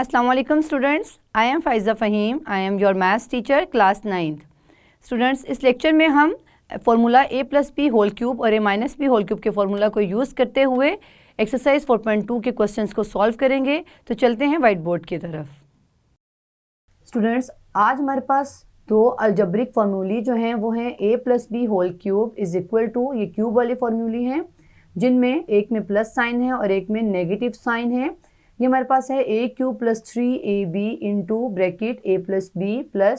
Assalamu alaikum students, I am Faiza Fahim, I am your maths teacher class 9th. Students, इस lecture में हम formula a plus B whole cube और a minus B whole cube के formula को use करते हुए exercise 4.2 के questions को सॉल्व करेंगे। तो चलते हैं वाइट बोर्ड की तरफ। स्टूडेंट्स, आज हमारे पास दो अलजेब्रिक फार्मूली जो हैं वो हैं a plus B whole cube is equal to, ये क्यूब वाले फार्मूली हैं जिनमें एक में प्लस साइन है और एक में नेगेटिव साइन है। ये हमारे पास है a cube plus 3ab into bracket a plus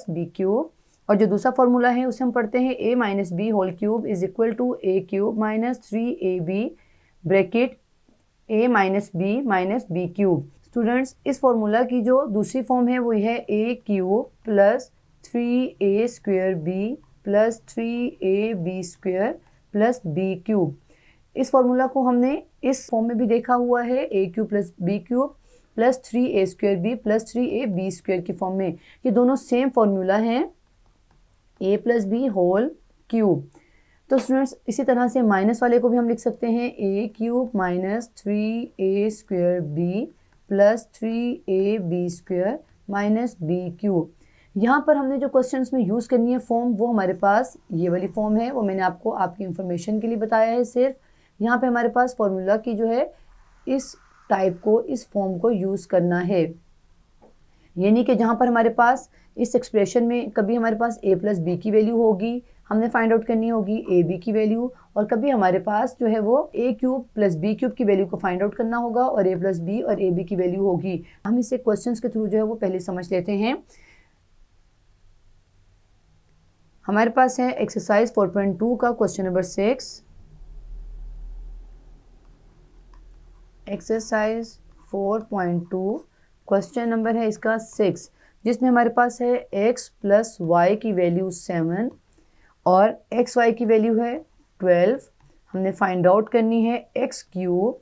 B cube, और जो दूसरा फॉर्मूला है उसे हम पढ़ते हैं a minus B whole cube is equal to a cube minus 3ab bracket a minus B cube. Students, इस फॉर्मूला की जो दूसरी फॉर्म है वो है a cube plus 3a square b plus 3ab square plus b cube. इस formula को हमने इस फॉर्म में भी देखा हुआ है, a cube plus B cube plus 3a square B plus 3ab square की फॉर्म में। ये दोनों सेम फॉर्मूला हैं a plus B whole cube. तो स्टूडेंट्स, इसी तरह से माइनस वाले को भी हम लिख सकते हैं a cube minus 3a square B plus 3ab square minus b cube. यहाँ पर हमने जो क्वेश्चंस में यूज़ करनी है फॉर्म, वो हमारे पास ये वाली फॉर्म है, वो मैंने आपको आपकी इंफॉर्मेशन के लिए बताया है। सिर्फ यहाँ पे हमारे पास फॉर्मूला की जो है इस टाइप को, इस फॉर्म को यूज़ करना है। ये नहीं कि जहाँ पर हमारे पास इस एक्सप्रेशन में कभी हमारे पास a प्लस बी की वैल्यू होगी, हमने फाइंड आउट करनी होगी ए बी की वैल्यू, और कभी हमारे पास जो है वो a cube plus B cube की वैल्यू को फाइंड आउट करना होगा और a प्लस बी और ए बी की वैल्यू होगी। हम इसे क्वेश्चंस के थ्रू जो है वो पहले समझ लेते हैं। हमारे पास है एक्सरसाइज 4.2 का question number 6। Exercise 4.2 question number है इसका 6, जिसमें हमारे पास है x प्लस वाई की वैल्यू 7 और एक्स वाई की वैल्यू है 12। हमने फाइंड आउट करनी है x cube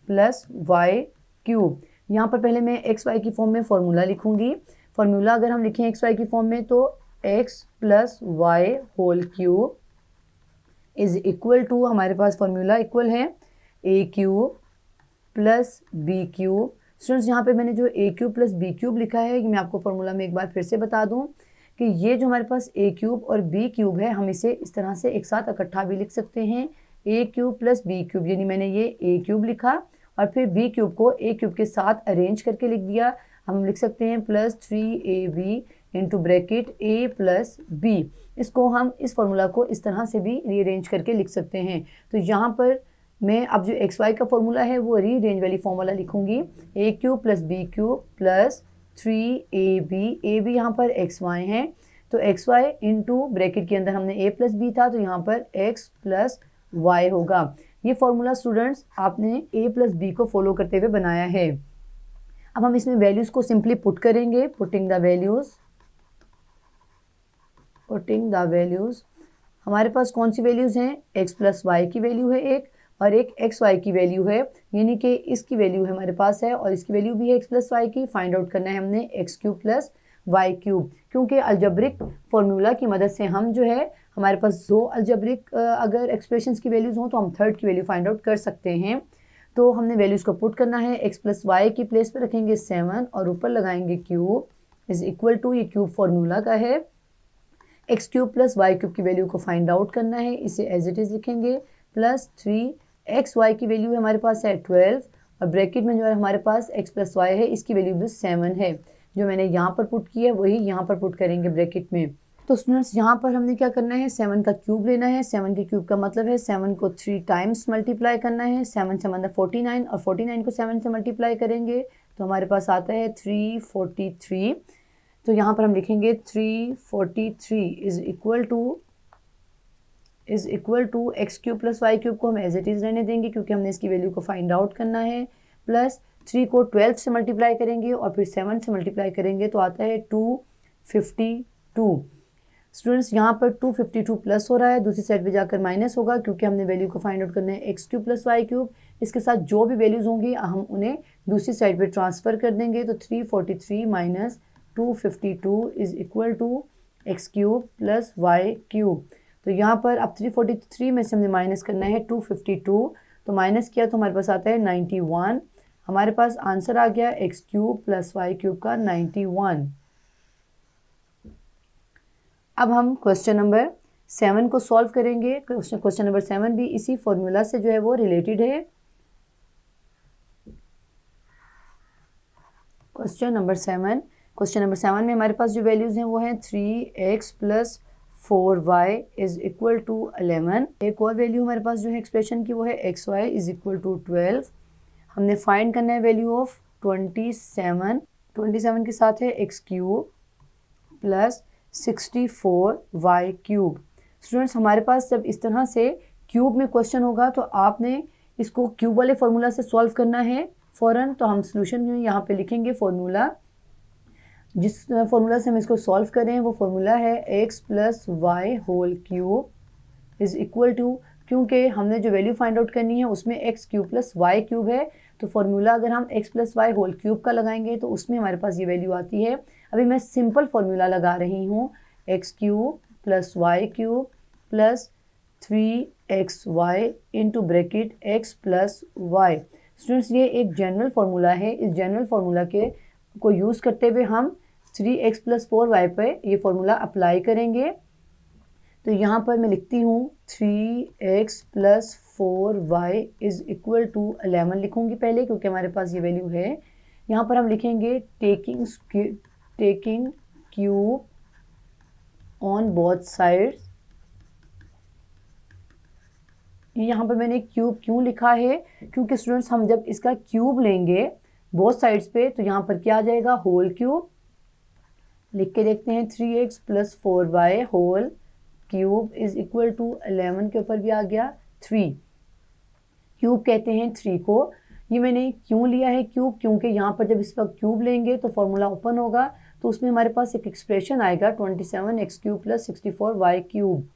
plus Y cube. यहाँ पर पहले मैं एक्स वाई की फॉर्म में फॉर्मूला लिखूंगी। फॉर्मूला अगर हम लिखें एक्स वाई की फॉर्म में तो x plus Y whole cube is equal to, हमारे पास फॉर्मूला इक्वल है a cube plus B cube. Students, यहाँ पे मैंने जो a cube plus B cube लिखा है, मैं आपको फॉर्मूला में एक बार फिर से बता दूं कि ये जो हमारे पास a क्यूब और b क्यूब है, हम इसे इस तरह से एक साथ इकट्ठा भी लिख सकते हैं, a cube plus B cube, यानी मैंने ये a क्यूब लिखा और फिर b क्यूब को a क्यूब के साथ अरेंज करके लिख दिया। हम लिख सकते हैं plus 3ab into bracket a plus b। इसको हम इस फॉर्मूला को इस तरह से भी रीअरेंज करके लिख सकते हैं। तो यहाँ पर मैं अब जो एक्स वाई का फॉर्मूला है वो रीअरेंज वाली फॉर्मूला लिखूंगी, a cube plus B cube plus 3ab, a भी यहाँ पर एक्स वाई है, तो एक्स वाई इंटू ब्रैकेट के अंदर हमने a प्लस बी था तो यहाँ पर x प्लस वाई होगा। ये फॉर्मूला स्टूडेंट्स आपने a प्लस बी को फॉलो करते हुए बनाया है। अब हम इसमें वैल्यूज़ को सिंपली पुट करेंगे। पुटिंग द वैल्यूज़ हमारे पास कौन सी वैल्यूज़ हैं, x प्लस वाई की वैल्यू है एक और एक एक्स वाई की वैल्यू है, यानी कि इसकी वैल्यू है हमारे पास है और इसकी वैल्यू भी है एक्स प्लस वाई की। फाइंड आउट करना है हमने x cube plus Y cube, क्योंकि अलजेब्रिक फार्मूला की मदद से हम जो है हमारे पास दो अलजेब्रिक अगर एक्सप्रेशंस की वैल्यूज़ हों तो हम थर्ड की वैल्यू फाइंड आउट कर सकते हैं। तो हमने वैल्यूज़ को पुट करना है, एक्स प्लस वाई की प्लेस पर रखेंगे 7 और ऊपर लगाएंगे क्यूब इज इक्वल टू, ये क्यूब फार्मूला का है, x cube plus Y cube की वैल्यू को फाइंड आउट करना है, इसे एज इट इज़ लिखेंगे प्लस 3 एक्स वाई की वैल्यू है हमारे पास है 12 और ब्रैकेट में जो है हमारे पास एक्स प्लस वाई है, इसकी वैल्यू भी 7 है। जो मैंने यहाँ पर पुट किया है वही यहाँ पर पुट करेंगे ब्रैकेट में। तो स्टूडेंट्स, यहाँ पर हमने क्या करना है, 7 का क्यूब लेना है। 7 के क्यूब का मतलब है 7 को 3 टाइम्स मल्टीप्लाई करना है। 7 से मतलब 49 और 49 को 7 से मल्टीप्लाई करेंगे तो हमारे पास आता है 343। तो यहाँ पर हम लिखेंगे 343 is equal to x cube plus Y cube को हम एज इट इज़ रहने देंगे क्योंकि हमने इसकी वैल्यू को फाइंड आउट करना है, प्लस 3 को 12 से मल्टीप्लाई करेंगे और फिर 7 से मल्टीप्लाई करेंगे तो आता है 252। स्टूडेंट्स, यहाँ पर 252 प्लस हो रहा है, दूसरी साइड पे जाकर माइनस होगा क्योंकि हमने वैल्यू को फाइंड आउट करना है x cube plus Y cube. इसके साथ जो भी वैल्यूज़ होंगी हम उन्हें दूसरी साइड पर ट्रांसफ़र कर देंगे। तो 343 minus 252 is equal to x cube plus Y cube. तो यहाँ पर अब 343 में से हमने माइनस करना है 252, तो माइनस किया तो हमारे पास आता है 91 हमारे पास आंसर आ गया x cube plus Y cube का 91। अब हम क्वेश्चन नंबर 7 को सॉल्व करेंगे। क्वेश्चन नंबर 7 भी इसी फॉर्मूला से जो है वो रिलेटेड है। क्वेश्चन नंबर 7 में हमारे पास जो वैल्यूज़ हैं वो हैं 3x plus 4y is equal to 11। एक और वैल्यू हमारे पास जो है एक्सप्रेशन की वो है xy इज इक्वल टू 12। हमने फाइंड करना है वैल्यू ऑफ 27 के साथ है x cube plus 64y cube. Students हमारे पास जब इस तरह से क्यूब में क्वेश्चन होगा तो आपने इसको क्यूब वाले फॉर्मूला से सॉल्व करना है फ़ौरन। तो हम सोल्यूशन में यहाँ पे लिखेंगे फॉर्मूला, जिस फॉर्मूला से हम इसको सॉल्व करें वो फॉर्मूला है x plus Y whole cube is equal to, क्योंकि हमने जो वैल्यू फाइंड आउट करनी है उसमें x cube plus Y cube है, तो फॉर्मूला अगर हम x plus Y whole cube का लगाएंगे तो उसमें हमारे पास ये वैल्यू आती है। अभी मैं सिंपल फॉर्मूला लगा रही हूँ, x cube plus Y cube plus 3xy into bracket x plus y. Students ये एक जनरल फार्मूला है, इस जनरल फार्मूला के को यूज़ करते हुए हम 3x प्लस 4y पे ये फार्मूला अप्लाई करेंगे। तो यहाँ पर मैं लिखती हूँ 3x plus 4y is equal to 11 लिखूँगी पहले, क्योंकि हमारे पास ये वैल्यू है। यहाँ पर हम लिखेंगे taking cube on both sides. यहाँ पर मैंने क्यूब क्यों लिखा है, क्योंकि स्टूडेंट्स हम जब इसका क्यूब लेंगे बोथ साइड्स पे तो यहाँ पर क्या आ जाएगा, होल क्यूब। लिख के देखते हैं 3x plus 4y whole cube is equal to 11 के ऊपर भी आ गया 3। क्यूब कहते हैं 3 को। ये मैंने क्यों लिया है क्यूब, क्योंकि यहाँ पर जब इस वक्त क्यूब लेंगे तो फॉर्मूला ओपन होगा तो उसमें हमारे पास एक एक्सप्रेशन आएगा 27x cube plus 64y cube.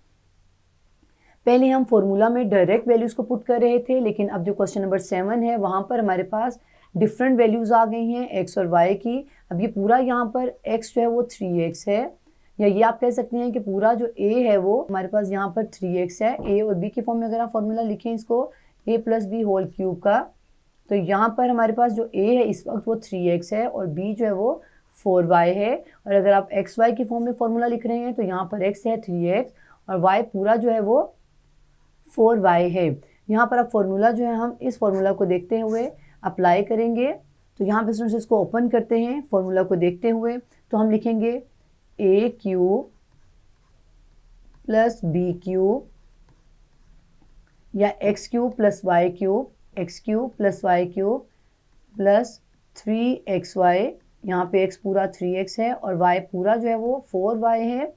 पहले हम फॉर्मूला में डायरेक्ट वैल्यूज़ को पुट कर रहे थे, लेकिन अब जो क्वेश्चन नंबर 7 है वहाँ पर हमारे पास डिफरेंट वैल्यूज़ आ गई हैं x और y की। अब ये पूरा यहाँ पर x जो है वो 3x है, या ये आप कह सकते हैं कि पूरा जो a है वो हमारे पास यहाँ पर 3x है। a और b के फॉर्म में अगर आप फॉर्मूला लिखें इसको a plus B whole cube का, तो यहाँ पर हमारे पास जो a है इस वक्त वो 3x है और b जो है वो 4y है। और अगर आप एक्स वाई की फॉर्म में फॉर्मूला लिख रहे हैं तो यहाँ पर x है 3x और y पूरा जो है वो 4y है। यहाँ पर अब फॉर्मूला जो है हम इस फॉर्मूला को देखते हुए अप्लाई करेंगे। तो यहाँ पे स्टूडेंट्स इसको ओपन करते हैं फॉर्मूला को देखते हुए, तो हम लिखेंगे a cube plus B cube या x cube plus Y cube, x cube plus Y cube plus 3xy। यहाँ पे x पूरा 3x है और y पूरा जो है वो 4y है,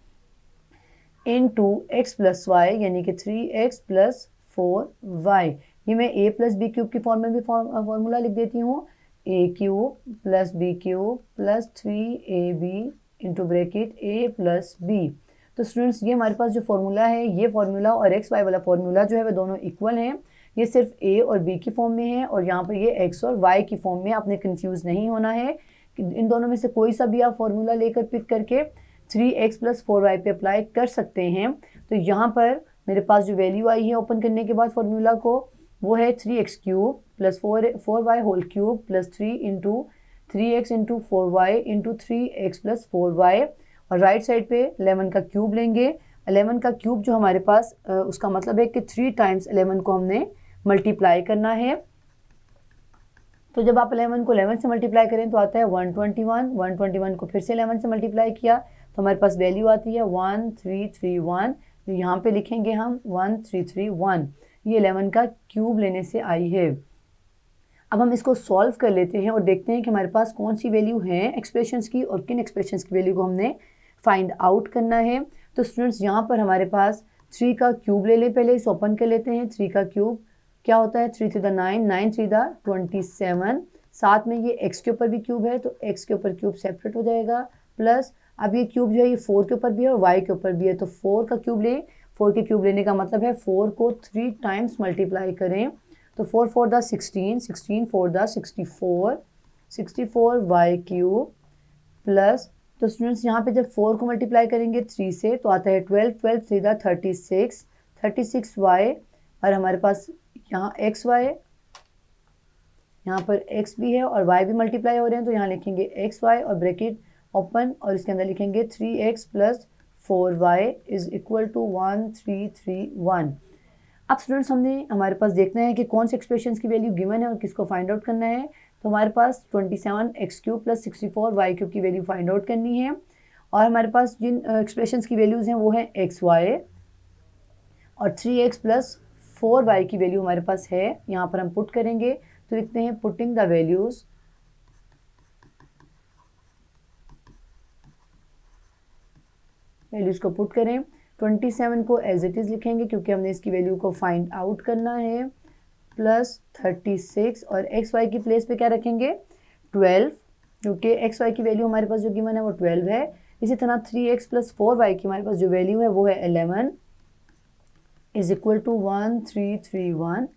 इनटू x प्लस वाई यानी कि 3x प्लस 4y। ये मैं a प्लस बी क्यूब की फॉर्म में भी फॉर्मूला लिख देती हूँ, a cube plus B cube plus 3ab into bracket a plus b। तो स्टूडेंट्स ये हमारे पास जो फॉर्मूला है, ये फॉर्मूला और एक्स वाई वाला फॉर्मूला जो है वो दोनों इक्वल हैं। ये सिर्फ a और b की फॉर्म में है और यहाँ पर ये x और y की फॉर्म में। आपने कंफ्यूज नहीं होना है कि इन दोनों में से कोई सा भी आप फॉर्मूला लेकर पिक करके 3x प्लस 4y पे अप्लाई कर सकते हैं। तो यहाँ पर मेरे पास जो वैल्यू आई है ओपन करने के बाद फॉर्मूला को, वो है 3x cube plus 4y whole cube plus 3 into 3x into 4y into 3x plus 4y। और राइट साइड पे 11 का क्यूब लेंगे। 11 का क्यूब जो हमारे पास उसका मतलब है कि 3 टाइम्स 11 को हमने मल्टीप्लाई करना है। तो जब आप 11 को 11 से मल्टीप्लाई करें तो आता है 121। 121 को फिर से 11 से मल्टीप्लाई किया तो हमारे पास वैल्यू आती है 1331। तो यहाँ पे लिखेंगे हम 1331। ये 11 का क्यूब लेने से आई है। अब हम इसको सॉल्व कर लेते हैं और देखते हैं कि हमारे पास कौन सी वैल्यू है एक्सप्रेशंस की और किन एक्सप्रेशंस की वैल्यू को हमने फाइंड आउट करना है। तो स्टूडेंट्स यहाँ पर हमारे पास 3 का क्यूब ले लें, पहले इसे ओपन कर लेते हैं। 3 का क्यूब क्या होता है, 3 3 9, 9 3 27। साथ में ये x के ऊपर भी क्यूब है तो x के ऊपर क्यूब सेपरेट हो जाएगा, प्लस अब ये क्यूब जो है ये 4 के ऊपर भी है और y के ऊपर भी है। तो 4 का क्यूब लें, 4 के क्यूब लेने का मतलब है 4 को 3 टाइम्स मल्टीप्लाई करें। तो 4 4 दा 16, 16 4 दा 64, 64y क्यूब प्लस, तो स्टूडेंट्स यहाँ पे जब 4 को मल्टीप्लाई करेंगे 3 से तो आता है 12, 12 3 दा 36, 36y। और हमारे पास यहाँ xy यहाँ पर x भी है और y भी मल्टीप्लाई हो रहे हैं, तो यहाँ लिखेंगे xy और ब्रैकेट ओपन और इसके अंदर लिखेंगे 3x plus 4y is equal to 1331। अब स्टूडेंट्स हमारे पास देखना है कि कौन से एक्सप्रेशन की वैल्यू गिवन है और किसको फाइंड आउट करना है। तो हमारे पास 27x³ प्लस 64y³ की वैल्यू फाइंड आउट करनी है और हमारे पास जिन एक्सप्रेशन की वैल्यूज़ हैं वो हैं xy और 3x प्लस 4y की वैल्यू हमारे पास है। यहाँ पर हम पुट करेंगे तो लिखते हैं पुटिंग द वैल्यूज़ को पुट करें। 27 को एज इट इज़ लिखेंगे क्योंकि हमने इसकी वैल्यू को फाइंड आउट करना है, प्लस 36 और एक्स वाई की प्लेस पे क्या रखेंगे 12, क्योंकि एक्स वाई की वैल्यू हमारे पास जो गिवन है वो 12 है। इसी तरह 3x प्लस 4y की हमारे पास जो वैल्यू है वो है 11 इज इक्वल टू 1331।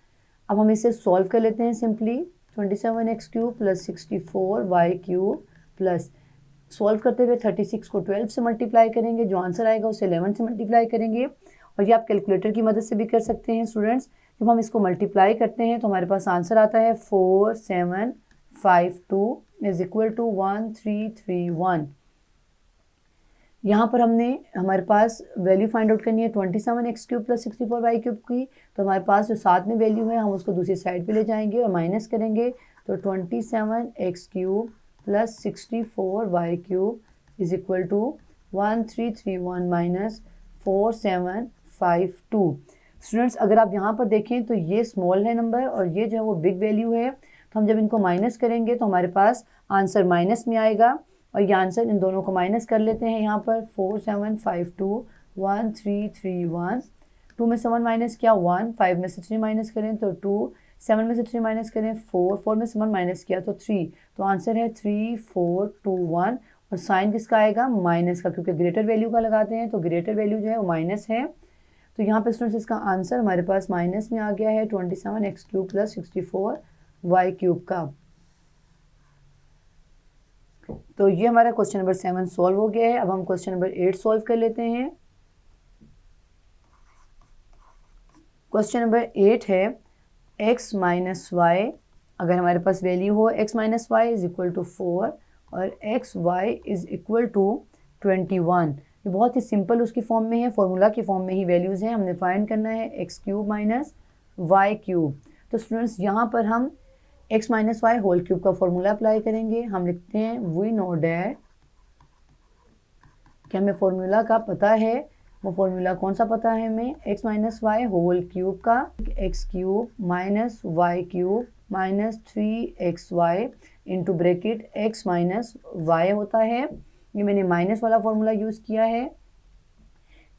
अब हम इसे सॉल्व कर लेते हैं simply. 27x³ plus 64y³ plus solve करते हुए 36 को 12 से मल्टीप्लाई करेंगे, जो आंसर आएगा उसे 11 से मल्टीप्लाई करेंगे। और ये आप कैलकुलेटर की मदद से भी कर सकते हैं स्टूडेंट्स। जब हम इसको मल्टीप्लाई करते हैं तो हमारे पास आंसर आता है 4752 इज इक्वल टू 1331। यहाँ पर हमारे पास वैल्यू फाइंड आउट करनी है 27x³ प्लस 64y³ की। तो हमारे पास जो साथ में वैल्यू है हम उसको दूसरी साइड पे ले जाएंगे और माइनस करेंगे, तो 27x³ plus 64y³ is equal to 1331 minus 4752। Students अगर आप यहाँ पर देखें तो ये स्मॉल है नंबर और ये जो है वो बिग वैल्यू है। तो हम जब इनको माइनस करेंगे तो हमारे पास आंसर माइनस में आएगा और ये आंसर इन दोनों को माइनस कर लेते हैं। यहाँ पर 4752 1331, 2 में से 1 माइनस किया 1, 5 में से 3 माइनस करें तो 2, 7 में से 3 माइनस करें 4, 4 में से 1 माइनस किया तो 3, तो आंसर है 3421। और साइन किसका आएगा माइनस का, क्योंकि ग्रेटर वैल्यू का लगाते हैं तो ग्रेटर वैल्यू जो है वो माइनस है। तो यहाँ पे स्टूडेंट्स इसका आंसर हमारे पास माइनस में आ गया है 27x³ प्लस 64y³ का। तो ये हमारा क्वेश्चन नंबर 7 सॉल्व हो गया है। अब हम क्वेश्चन नंबर 8 सॉल्व कर लेते हैं। क्वेश्चन नंबर 8 है x माइनस वाई, अगर हमारे पास वैल्यू हो x minus y is equal to 4 और x y is equal to 21। ये बहुत ही सिंपल उसकी फॉर्म में है, फॉर्मूला की फॉर्म में ही वैल्यूज़ हैं। हमने फाइंड करना है x³ माइनस y³। तो स्टूडेंट्स यहाँ पर हम x minus y whole cube का फॉर्मूला अप्लाई करेंगे। हम लिखते हैं वी नो डैट कि हमें फॉर्मूला का पता है। वो फॉर्मूला कौन सा पता है हमें, x minus y whole cube का x³ minus y³ minus 3xy into bracket x minus y होता है। ये मैंने माइनस वाला फॉर्मूला यूज़ किया है।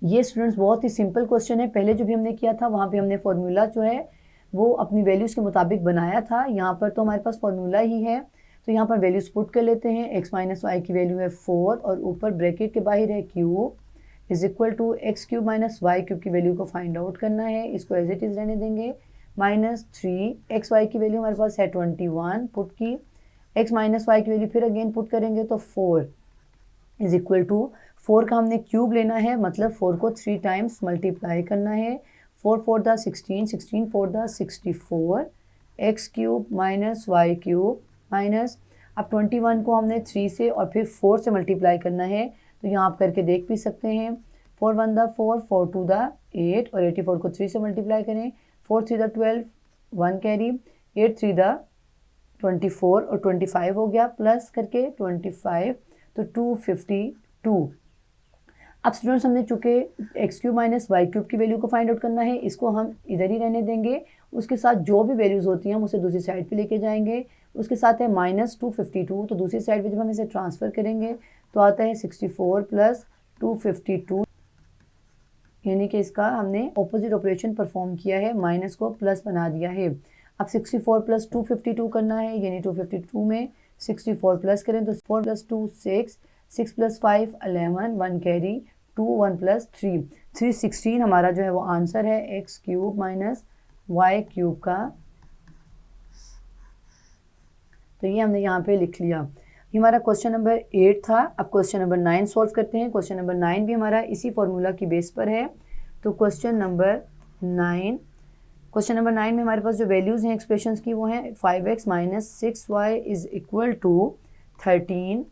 ये स्टूडेंट्स बहुत ही सिंपल क्वेश्चन है। पहले जो भी हमने किया था वहाँ पे हमने फॉर्मूला जो है वो अपनी वैल्यूज़ के मुताबिक बनाया था। यहाँ पर तो हमारे पास फॉर्मूला ही है, तो यहाँ पर वैल्यूज़ पुट कर लेते हैं। x माइनस वाई की वैल्यू है 4 और ऊपर ब्रैकेट के बाहर है cube is equal to x³ minus y³ की वैल्यू को फाइंड आउट करना है। इसको एज इट इज़ रहने देंगे। माइनस 3xy की वैल्यू हमारे पास है 21 पुट की, x माइनस वाई की वैल्यू फिर अगेन पुट करेंगे तो 4 इज इक्वल टू 4 का हमने क्यूब लेना है, मतलब 4 को 3 टाइम्स मल्टीप्लाई करना है। 4 4 the 16, 16 4 the 64, x³ minus y³ minus, अब 21 को हमने 3 से और फिर 4 से मल्टीप्लाई करना है। तो यहाँ आप करके देख भी सकते हैं। 4 1 द 4, 4 2 द 8 और 84 को 3 से मल्टीप्लाई करें। 4 3 द 12, 1 कैरी, 8 3 द 24 और 25 हो गया प्लस करके 25, तो 252। अब स्टूडेंट्स हमने चूँकि x³ माइनस y³ की वैल्यू को फाइंड आउट करना है, इसको हम इधर ही रहने देंगे। उसके साथ जो भी वैल्यूज़ होती हैं हम उसे दूसरी साइड पे लेके जाएंगे। उसके साथ है माइनस 252, तो दूसरी साइड पे जब हम इसे ट्रांसफ़र करेंगे तो आता है 64 प्लस 252, यानी कि इसका हमने ऑपोजिट ऑपरेशन परफॉर्म किया है, माइनस को प्लस बना दिया है। अब 64 प्लस 252 करना है, यानी 252 में 64 प्लस करें तो 4 प्लस 2 6, 6 प्लस 5 11, 1 कैरी, 2 1 प्लस 3, 316 हमारा जो है वो आंसर है x³ माइनस y³ का। तो ये हमने यहाँ पे लिख लिया। ये हमारा क्वेश्चन नंबर 8 था। अब क्वेश्चन नंबर 9 सॉल्व करते हैं। क्वेश्चन नंबर 9 भी हमारा इसी फॉर्मूला की बेस पर है। तो क्वेश्चन नंबर 9 क्वेश्चन नंबर 9 में हमारे पास जो वैल्यूज़ हैं एक्सप्रेशंस की वो हैं 5x minus 6y is equal to 13,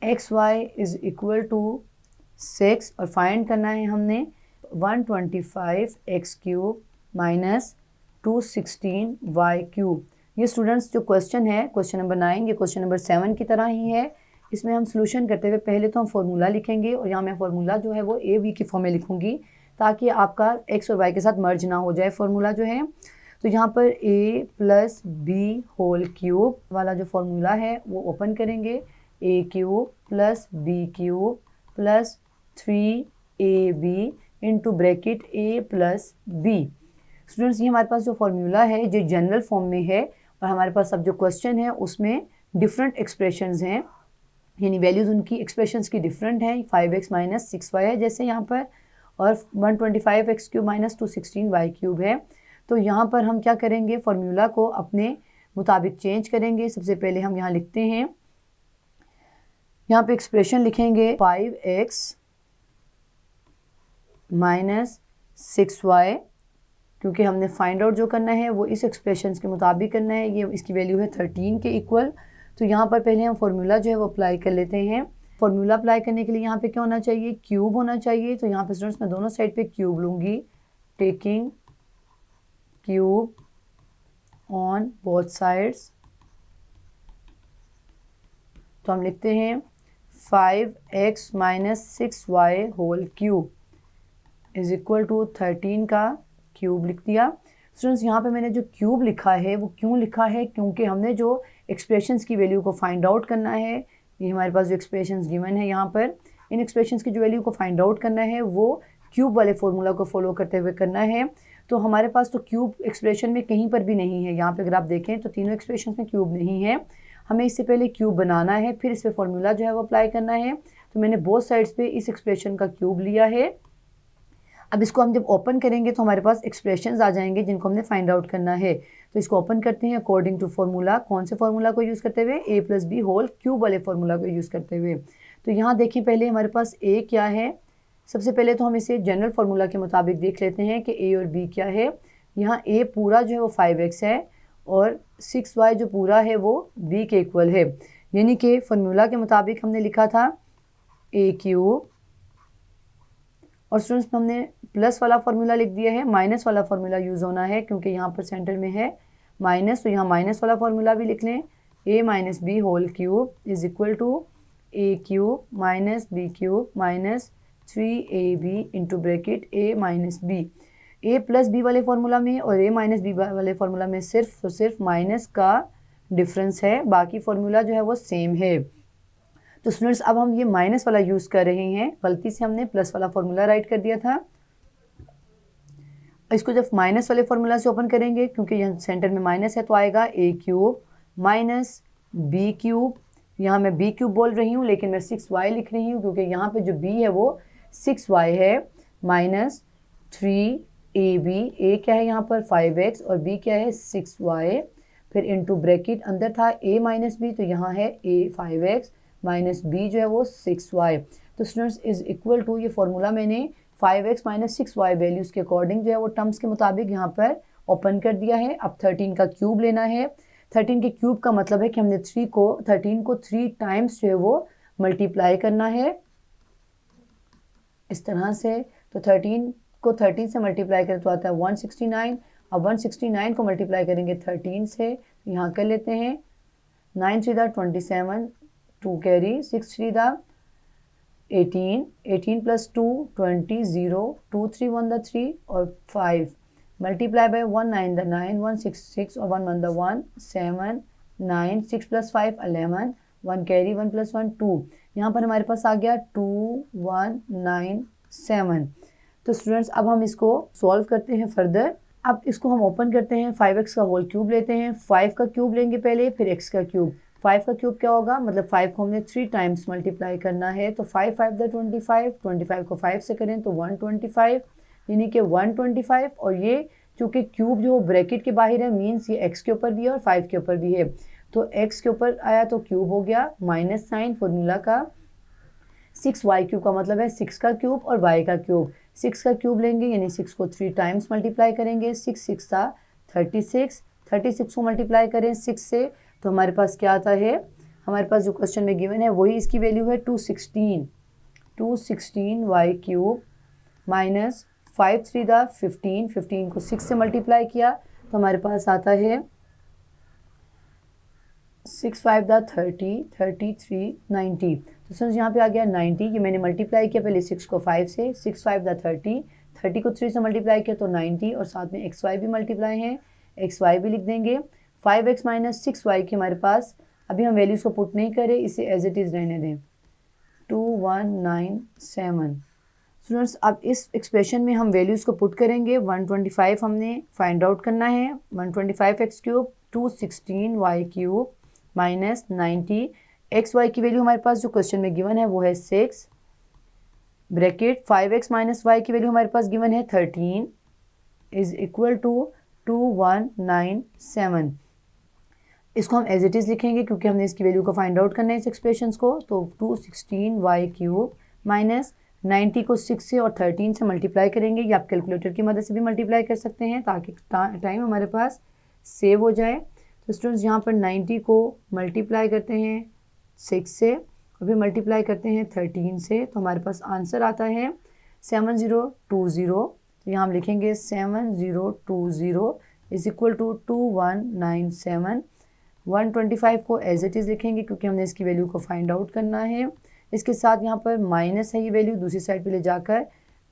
xy is equal to 6 और फाइंड करना है हमने 125x cube minus 216y cube. ये स्टूडेंट्स जो क्वेश्चन है क्वेश्चन नंबर 9 ये क्वेश्चन नंबर 7 की तरह ही है। इसमें हम सोल्यूशन करते हुए पहले तो हम फार्मूला लिखेंगे और यहाँ मैं फार्मूला जो है वो ए बी की फॉर्म में लिखूंगी ताकि आपका x और y के साथ मर्ज ना हो जाए फार्मूला जो है। तो यहाँ पर a plus B whole cube वाला जो फार्मूला है वो ओपन करेंगे, a cube plus B cube plus 3ab into bracket a plus b. Students ये हमारे पास जो फार्मूला है जो जनरल फॉर्म में है और हमारे पास अब जो क्वेश्चन है उसमें डिफरेंट एक्सप्रेशंस हैं, यानी वैल्यूज़ उनकी एक्सप्रेशंस की डिफरेंट हैं। 5x माइनस 6y है जैसे यहाँ पर, और 125x cube minus 216y cube है। तो यहाँ पर हम क्या करेंगे, फार्मूला को अपने मुताबिक चेंज करेंगे। सबसे पहले हम यहाँ लिखते हैं, यहाँ पे एक्सप्रेशन लिखेंगे 5x माइनस 6y, क्योंकि हमने फाइंड आउट जो करना है वो इस एक्सप्रेशन के मुताबिक करना है। ये इसकी वैल्यू है 13 के इक्वल। तो यहाँ पर पहले हम फार्मूला जो है वो अप्लाई कर लेते हैं। फार्मूला अप्लाई करने के लिए यहाँ पे क्या होना चाहिए, क्यूब होना चाहिए। तो यहाँ पे स्टूडेंट्स मैं दोनों साइड पे क्यूब लूँगी, taking cube on both sides. तो हम लिखते हैं 5x minus 6y whole cube is equal to 13 का क्यूब लिख दिया। स्टूडेंट्स यहाँ पे मैंने जो क्यूब लिखा है वो क्यों लिखा है, क्योंकि हमने जो एक्सप्रेशंस की वैल्यू को फाइंड आउट करना है। ये हमारे पास जो एक्सप्रेशंस गिवन है यहाँ पर, इन एक्सप्रेशंस की जो वैल्यू को फाइंड आउट करना है वो क्यूब वाले फॉर्मूला को फॉलो करते हुए करना है। तो हमारे पास तो क्यूब एक्सप्रेशन में कहीं पर भी नहीं है। यहाँ पर अगर आप देखें तो तीनों एक्सप्रेशन में क्यूब नहीं है। हमें इससे पहले क्यूब बनाना है, फिर इस पर फॉर्मूला जो है वो अप्लाई करना है। तो मैंने बोथ साइड्स पे इस एक्सप्रेशन का क्यूब लिया है। अब इसको हम जब ओपन करेंगे तो हमारे पास एक्सप्रेशंस आ जाएंगे जिनको हमने फाइंड आउट करना है। तो इसको ओपन करते हैं अकॉर्डिंग टू फार्मूला। कौन से फार्मूला को यूज़ करते हुए, a plus B whole cube वाले फार्मूला को यूज़ करते हुए। तो यहाँ देखें पहले हमारे पास a क्या है। सबसे पहले तो हम इसे जनरल फार्मूला के मुताबिक देख लेते हैं कि a और b क्या है। यहाँ a पूरा जो है वो 5x है और 6y जो पूरा है वो b के इक्वल है। यानी कि फार्मूला के मुताबिक हमने लिखा था a क्यूब, और स्टूडेंट्स हमने प्लस वाला फार्मूला लिख दिया है। माइनस वाला फार्मूला यूज़ होना है क्योंकि यहाँ पर सेंटर में है माइनस, तो यहाँ माइनस वाला फार्मूला भी लिख लें। a minus B whole cube is equal to a cube minus B cube minus 3ab into bracket a minus b. a plus b वाले फार्मूला में और a माइनस बी वाले फार्मूला में सिर्फ माइनस का डिफरेंस है, बाकी फार्मूला जो है वो सेम है। तो स्टूडेंट्स अब हम ये माइनस वाला यूज़ कर रहे हैं, गलती से हमने प्लस वाला फार्मूला राइट कर दिया था। इसको जब माइनस वाले फार्मूला से ओपन करेंगे, क्योंकि यहाँ सेंटर में माइनस है, तो आएगा a cube minus B cube. यहाँ मैं b क्यूब बोल रही हूँ लेकिन मैं 6y लिख रही हूँ क्योंकि यहाँ पे जो b है वो 6y है, माइनस 3ab, a क्या है यहाँ पर 5x और b क्या है 6y, फिर इंटू ब्रैकेट अंदर था a माइनस बी, तो यहाँ है a 5x माइनस बी जो है वो 6y। तो स्टूडेंट्स इज इक्वल टू, ये फार्मूला मैंने 5x माइनस 6y वैल्यूज़ के अकॉर्डिंग जो है वो टर्म्स के मुताबिक यहाँ पर ओपन कर दिया है। अब 13 का क्यूब लेना है। 13 के क्यूब का मतलब है कि हमने 13 को 3 टाइम्स जो है वो मल्टीप्लाई करना है इस तरह से। तो 13 को 13 से मल्टीप्लाई करें तो आता है 169। अब 169 को मल्टीप्लाई करेंगे 13 से, यहाँ कर लेते हैं 9 3 दा 27, 2 कैरी 6 3 दा 18, 18 प्लस 2 20, 0 2 3 1 दा 3 और 5 मल्टीप्लाई बाय 1 9 दा 9, 1 6 6 और 1 1 दा 1 7 9, 6 प्लस 5 11, 1 कैरी 1 प्लस 1 2। यहाँ पर हमारे पास आ गया 2 1 9 7। तो स्टूडेंट्स अब हम इसको सॉल्व करते हैं फर्दर। अब इसको हम ओपन करते हैं, 5x का होल क्यूब लेते हैं। 5 का क्यूब लेंगे पहले, फिर x का क्यूब। 5 का क्यूब क्या होगा, मतलब 5 को हमने 3 टाइम्स मल्टीप्लाई करना है। तो 5 5 दा 25, 25 को 5 से करें तो 125, यानी कि 125। और ये चूँकि क्यूब जो ब्रैकेट के बाहर है, मीन्स ये x के ऊपर भी है और 5 के ऊपर भी है। तो x के ऊपर आया तो क्यूब हो गया, माइनस साइन फॉर्मूला का। 6y क्यूब का मतलब है 6 का क्यूब और y का क्यूब। 6 का क्यूब लेंगे यानी 6 को 3 टाइम्स मल्टीप्लाई करेंगे, 6 6 था 36, 36 को मल्टीप्लाई करें 6 से तो हमारे पास क्या आता है, हमारे पास जो क्वेश्चन में गिवन है वही इसकी वैल्यू है 216 वाई क्यूब माइनस 5 3 दा 15, 15 को 6 से मल्टीप्लाई किया तो हमारे पास आता है 6 5 दा 30, 33 90। तो सर यहाँ पे आ गया 90, ये मैंने मल्टीप्लाई किया पहले 6 को 5 से, 6 5 दा 30, 30 को 3 से मल्टीप्लाई किया तो 90 और साथ में एक्स वाई भी मल्टीप्लाई है, एक्स वाई भी लिख देंगे। 5x माइनस 6y की हमारे पास अभी हम वैल्यूज़ को पुट नहीं करें, इसे एज इट इज़ रहने दें 2197। स्टूडेंट्स अब इस एक्सप्रेशन में हम वैल्यूज़ को पुट करेंगे। 125 हमने फाइंड आउट करना है, 125x cube 216y cube minus 90, x Y की वैल्यू हमारे पास जो क्वेश्चन में गिवन है वो है 6 ब्रैकेट 5x माइनस वाई की वैल्यू हमारे पास गिवन है 13 इज इक्वल टू 2197। इसको हम एज इट इज़ लिखेंगे क्योंकि हमने इसकी वैल्यू को फाइंड आउट करना है इस एक्सप्रेशंस को। तो 216y क्यूब माइनस 90 को 6 से और 13 से मल्टीप्लाई करेंगे, या आप कैलकुलेटर की मदद से भी मल्टीप्लाई कर सकते हैं ताकि टाइम हमारे पास सेव हो जाए। तो स्टूडेंट्स यहाँ पर 90 को मल्टीप्लाई करते हैं 6 से और फिर मल्टीप्लाई करते हैं 13 से, तो हमारे पास आंसर आता है 7020। तो यहाँ हम लिखेंगे 7020 इज इक्वल टू 2197। 125 को एज इट इज़ लिखेंगे क्योंकि हमने इसकी वैल्यू को फाइंड आउट करना है। इसके साथ यहाँ पर माइनस है, ये वैल्यू दूसरी साइड पे ले जाकर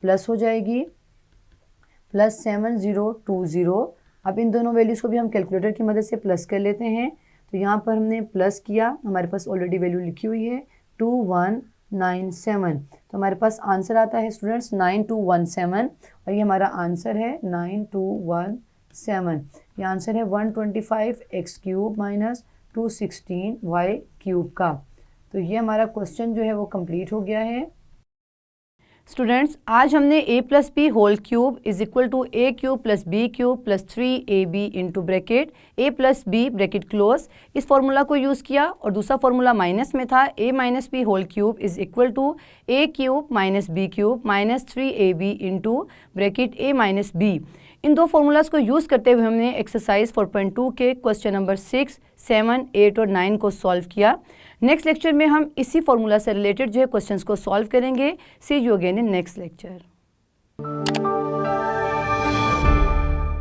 प्लस हो जाएगी, प्लस 7020। अब इन दोनों वैल्यूज़ को भी हम कैलकुलेटर की मदद से प्लस कर लेते हैं। तो यहाँ पर हमने प्लस किया, हमारे पास ऑलरेडी वैल्यू लिखी हुई है 2197। तो हमारे पास आंसर आता है स्टूडेंट्स 9217 और ये हमारा आंसर है 9217। ये आंसर है 125x cube minus 216y cube का। तो ये हमारा क्वेश्चन जो है वो कंप्लीट हो गया है। स्टूडेंट्स आज हमने a plus B whole cube is equal to a cube plus B cube plus 3ab into bracket a plus B bracket close इस फॉर्मूला को यूज़ किया, और दूसरा फॉर्मूला माइनस में था a minus B whole cube is equal to a cube minus B cube minus 3ab into bracket a minus B. इन दो formulas को यूज़ करते हुए हमने एक्सरसाइज 4.2 के क्वेश्चन नंबर 6, 7, 8 और 9 को सॉल्व किया। नेक्स्ट लेक्चर में हम इसी फार्मूला से रिलेटेड जो है क्वेश्चंस को सॉल्व करेंगे। See you again in next lecture.